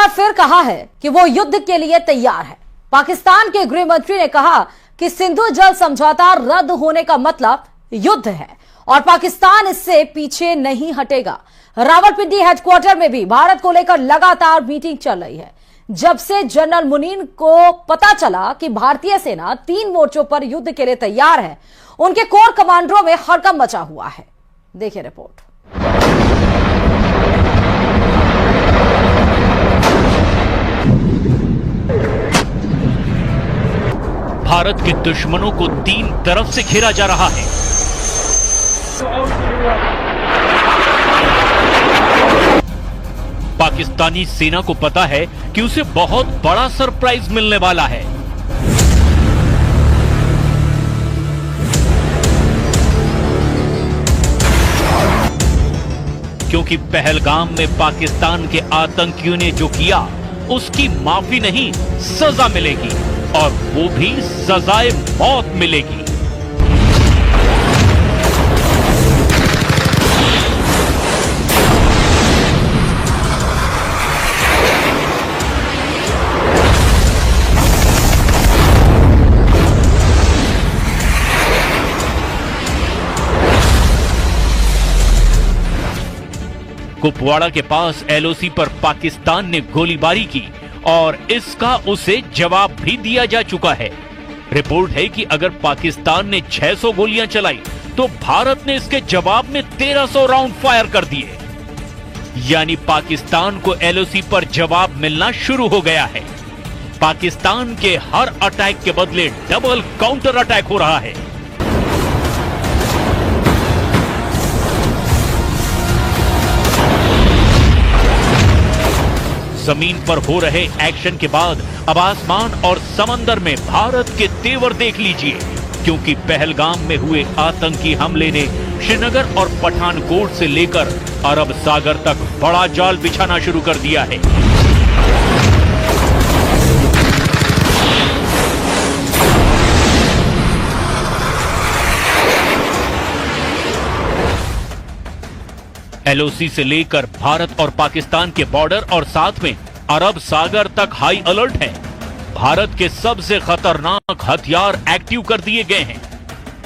बार फिर कहा है कि वो युद्ध के लिए तैयार है। पाकिस्तान के गृह मंत्री ने कहा कि सिंधु जल समझौता रद्द होने का मतलब युद्ध है और पाकिस्तान इससे पीछे नहीं हटेगा। रावलपिंडी हेडक्वार्टर में भी भारत को लेकर लगातार मीटिंग चल रही है। जब से जनरल मुनीर को पता चला कि भारतीय सेना 3 मोर्चों पर युद्ध के लिए तैयार है, उनके कोर कमांडरों में हड़कंप मचा हुआ है। देखिए रिपोर्ट। भारत के दुश्मनों को 3 तरफ से घेरा जा रहा है। पाकिस्तानी सेना को पता है कि उसे बहुत बड़ा सरप्राइज मिलने वाला है। क्योंकि पहलगाम में पाकिस्तान के आतंकियों ने जो किया उसकी माफी नहीं, सजा मिलेगी और वो भी सजाए मौत मिलेगी। कुपवाड़ा के पास एलओसी पर पाकिस्तान ने गोलीबारी की और इसका उसे जवाब भी दिया जा चुका है। रिपोर्ट है कि अगर पाकिस्तान ने 600 गोलियां चलाई तो भारत ने इसके जवाब में 1300 राउंड फायर कर दिए। यानी पाकिस्तान को एलओसी पर जवाब मिलना शुरू हो गया है। पाकिस्तान के हर अटैक के बदले डबल काउंटर अटैक हो रहा है। जमीन पर हो रहे एक्शन के बाद अब आसमान और समंदर में भारत के तेवर देख लीजिए, क्योंकि पहलगाम में हुए आतंकी हमले ने श्रीनगर और पठानकोट से लेकर अरब सागर तक बड़ा जाल बिछाना शुरू कर दिया है। एलओसी से लेकर भारत और पाकिस्तान के बॉर्डर और साथ में अरब सागर तक हाई अलर्ट है। भारत के सबसे खतरनाक हथियार एक्टिव कर दिए गए हैं।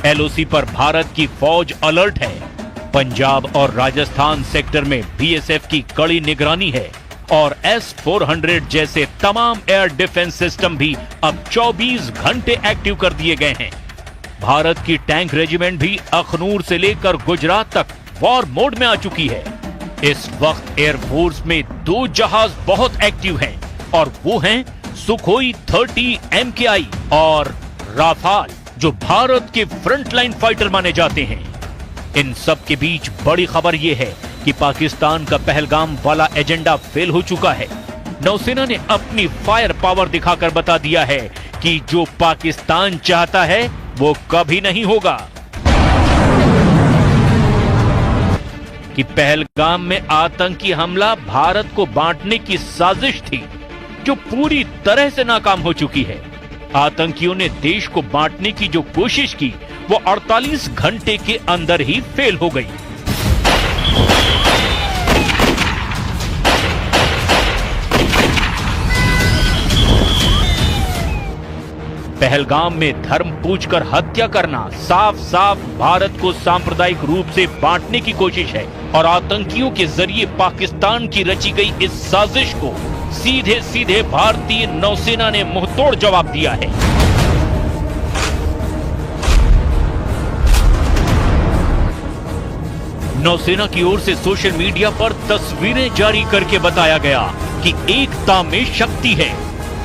एलओसी पर भारत की फौज अलर्ट है। पंजाब और राजस्थान सेक्टर में बीएसएफ की कड़ी निगरानी है और S-400 जैसे तमाम एयर डिफेंस सिस्टम भी अब 24 घंटे एक्टिव कर दिए गए हैं। भारत की टैंक रेजिमेंट भी अखनूर से लेकर गुजरात तक वॉर मोड में आ चुकी है। इस वक्त एयरफोर्स में 2 जहाज बहुत एक्टिव हैं और वो हैं सुखोई 30 MKI और राफाल, जो भारत के फ्रंटलाइन फाइटर माने जाते हैं। इन सब के बीच बड़ी खबर यह है कि पाकिस्तान का पहलगाम वाला एजेंडा फेल हो चुका है। नौसेना ने अपनी फायर पावर दिखाकर बता दिया है कि जो पाकिस्तान चाहता है वो कभी नहीं होगा। कि पहलगाम में आतंकी हमला भारत को बांटने की साजिश थी, जो पूरी तरह से नाकाम हो चुकी है। आतंकियों ने देश को बांटने की जो कोशिश की वो 48 घंटे के अंदर ही फेल हो गई। पहलगाम में धर्म पूछकर हत्या करना साफ साफ भारत को सांप्रदायिक रूप से बांटने की कोशिश है और आतंकियों के जरिए पाकिस्तान की रची गई इस साजिश को सीधे सीधे भारतीय नौसेना ने मुंहतोड़ जवाब दिया है। नौसेना की ओर से सोशल मीडिया पर तस्वीरें जारी करके बताया गया कि एकता में शक्ति है।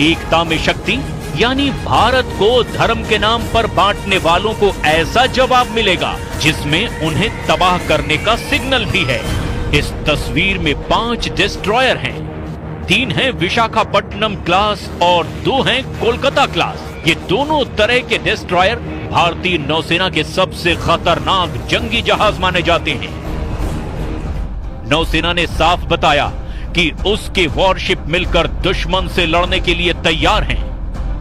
एकता में शक्ति यानी भारत को धर्म के नाम पर बांटने वालों को ऐसा जवाब मिलेगा जिसमें उन्हें तबाह करने का सिग्नल भी है। इस तस्वीर में 5 डिस्ट्रॉयर हैं, 3 हैं विशाखापट्टनम क्लास और 2 हैं कोलकाता क्लास। ये दोनों तरह के डिस्ट्रॉयर भारतीय नौसेना के सबसे खतरनाक जंगी जहाज माने जाते हैं। नौसेना ने साफ बताया कि उसके वॉरशिप मिलकर दुश्मन से लड़ने के लिए तैयार हैं।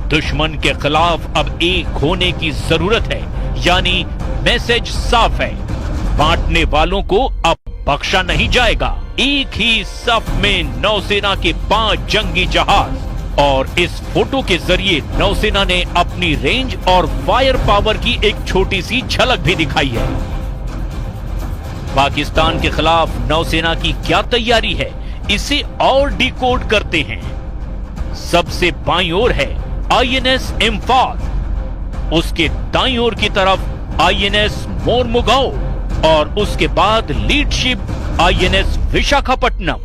दुश्मन के खिलाफ अब एक होने की जरूरत है, यानी मैसेज साफ है, बांटने वालों को अब बख्शा नहीं जाएगा। एक ही सफ में नौसेना के 5 जंगी जहाज। और इस फोटो के जरिए नौसेना ने अपनी रेंज और फायर पावर की एक छोटी सी झलक भी दिखाई है। पाकिस्तान के खिलाफ नौसेना की क्या तैयारी है, इसे और डिकोड करते हैं। सबसे बाईं ओर है आईएनएस इम्फाल, उसके दाईं ओर की तरफ आईएनएस मोरमुगाओ और उसके बाद लीड शिप आईएनएस विशाखापट्टनम।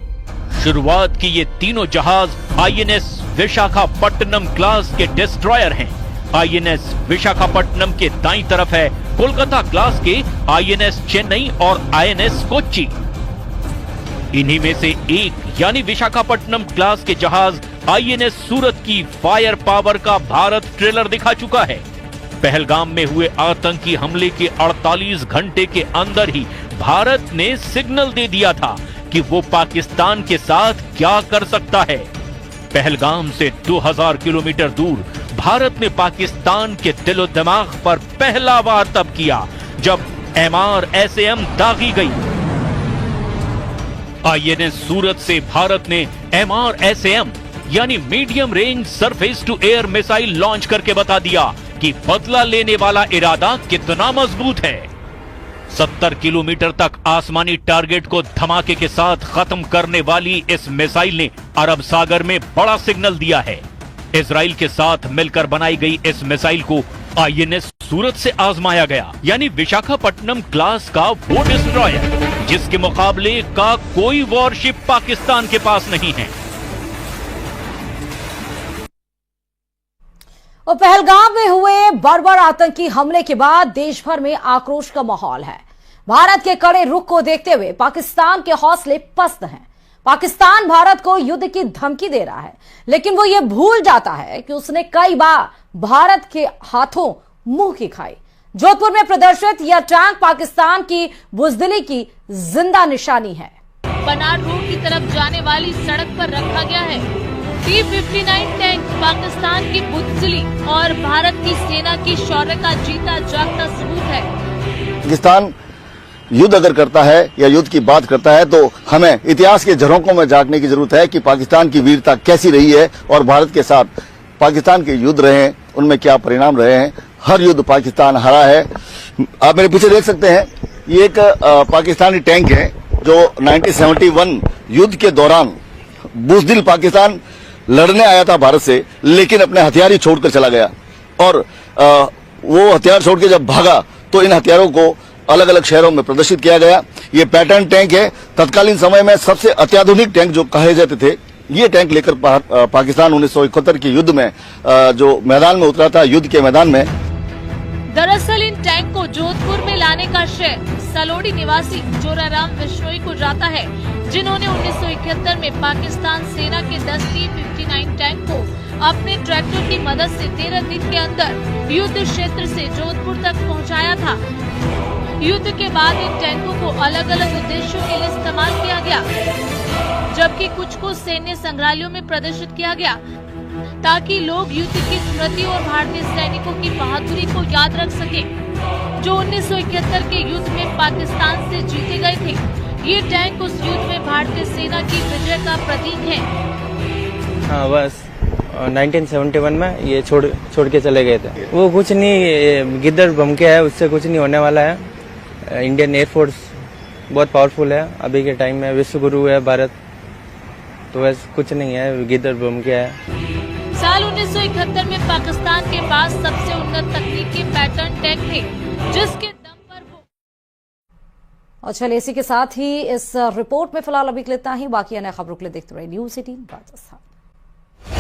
शुरुआत की ये तीनों जहाज आईएनएस विशाखापट्टनम क्लास के डिस्ट्रॉयर हैं। आईएनएस विशाखापट्टनम के दाईं तरफ है कोलकाता क्लास के आईएनएस चेन्नई और आईएनएस कोच्चि। इन्हीं में से एक यानी विशाखापट्टनम क्लास के जहाज आईएनएस सूरत की फायर पावर का भारत ट्रेलर दिखा चुका है। पहलगाम में हुए आतंकी हमले के 48 घंटे के अंदर ही भारत ने सिग्नल दे दिया था कि वो पाकिस्तान के साथ क्या कर सकता है। पहलगाम से 2000 किलोमीटर दूर भारत ने पाकिस्तान के दिलो दिमाग पर पहला वार तब किया जब MRSAM दागी गई। आईएनएस सूरत से भारत ने MRSAM यानी medium range surface to air missile launch करके बता दिया कि बदला लेने वाला इरादा कितना मजबूत है। 70 किलोमीटर तक आसमानी टारगेट को धमाके के साथ खत्म करने वाली इस मिसाइल ने अरब सागर में बड़ा सिग्नल दिया है। इजराइल के साथ मिलकर बनाई गई इस मिसाइल को आईएनएस सूरत से आजमाया गया, यानी विशाखापट्टनम क्लास का वो डिस्ट्रॉयर जिसके मुकाबले का कोई वॉरशिप पाकिस्तान के पास नहीं है। और पहलगाम में हुए बर्बर आतंकी हमले के बाद देश भर में आक्रोश का माहौल है। भारत के कड़े रुख को देखते हुए पाकिस्तान के हौसले पस्त हैं। पाकिस्तान भारत को युद्ध की धमकी दे रहा है, लेकिन वो ये भूल जाता है कि उसने कई बार भारत के हाथों मुंह की खाई। जोधपुर में प्रदर्शित यह टैंक पाकिस्तान की बुजदिली की जिंदा निशानी है। बनार रोड की तरफ जाने वाली सड़क पर रखा गया है T-59 टैंक पाकिस्तान की बुजदिली और भारत की सेना की शौर्य का जीता जागता सबूत है। पाकिस्तान युद्ध अगर करता है या युद्ध की बात करता है तो हमें इतिहास के झरोकों में झांकने की जरूरत है कि पाकिस्तान की वीरता कैसी रही है और भारत के साथ पाकिस्तान के युद्ध रहे हैं, उनमें क्या परिणाम रहे हैं। हर युद्ध पाकिस्तान हारा है। आप मेरे पीछे देख सकते हैं, ये एक पाकिस्तानी टैंक है जो 1971 युद्ध के दौरान बुजदिल पाकिस्तान लड़ने आया था भारत से, लेकिन अपने हथियार ही छोड़कर चला गया। और वो हथियार छोड़ के जब भागा तो इन हथियारों को अलग अलग शहरों में प्रदर्शित किया गया। ये पैटर्न टैंक है। तत्कालीन समय में सबसे अत्याधुनिक टैंक जो कहे जाते थे, ये टैंक लेकर पाकिस्तान 1971 के युद्ध में जो मैदान में उतरा था, युद्ध के मैदान में। दरअसल इन टैंक को जोधपुर में लाने का श्रेय सलोड़ी निवासी जोराराम बिश्नोई को जाता है, जिन्होंने 1971 में पाकिस्तान सेना के 10 T-59 टैंक को अपने ट्रैक्टर की मदद से 13 दिन के अंदर युद्ध क्षेत्र से जोधपुर तक पहुंचाया था। युद्ध के बाद इन टैंकों को अलग अलग उद्देश्यों के लिए इस्तेमाल किया गया, जबकि कुछ को सैन्य संग्रहालयों में प्रदर्शित किया गया ताकि लोग युद्ध की स्मृति और भारतीय सैनिकों की बहादुरी को याद रख सके, जो 1971 के युद्ध में पाकिस्तान से जीते गए थे। ये टैंक उस युद्ध में भारतीय सेना की विजय का प्रतीक है। हाँ, बस 1971 में ये छोड़ के चले गए थे। वो कुछ नहीं, गिद्दड़ बम के है, उससे कुछ नहीं होने वाला है। इंडियन एयरफोर्स बहुत पावरफुल है अभी के टाइम में, विश्व गुरु है भारत, तो वैसे कुछ नहीं है, गिद्दड़ बम के है। साल 1971 में पाकिस्तान के पास सबसे उन्नत तकनीक के पैटर्न टैंक थे, जिसके दम पर वो। और चलिए इसी के साथ ही इस रिपोर्ट में फिलहाल अभी इतना ही। बाकी अन्य खबरों के लिए देखते रहिए News 18 राजस्थान।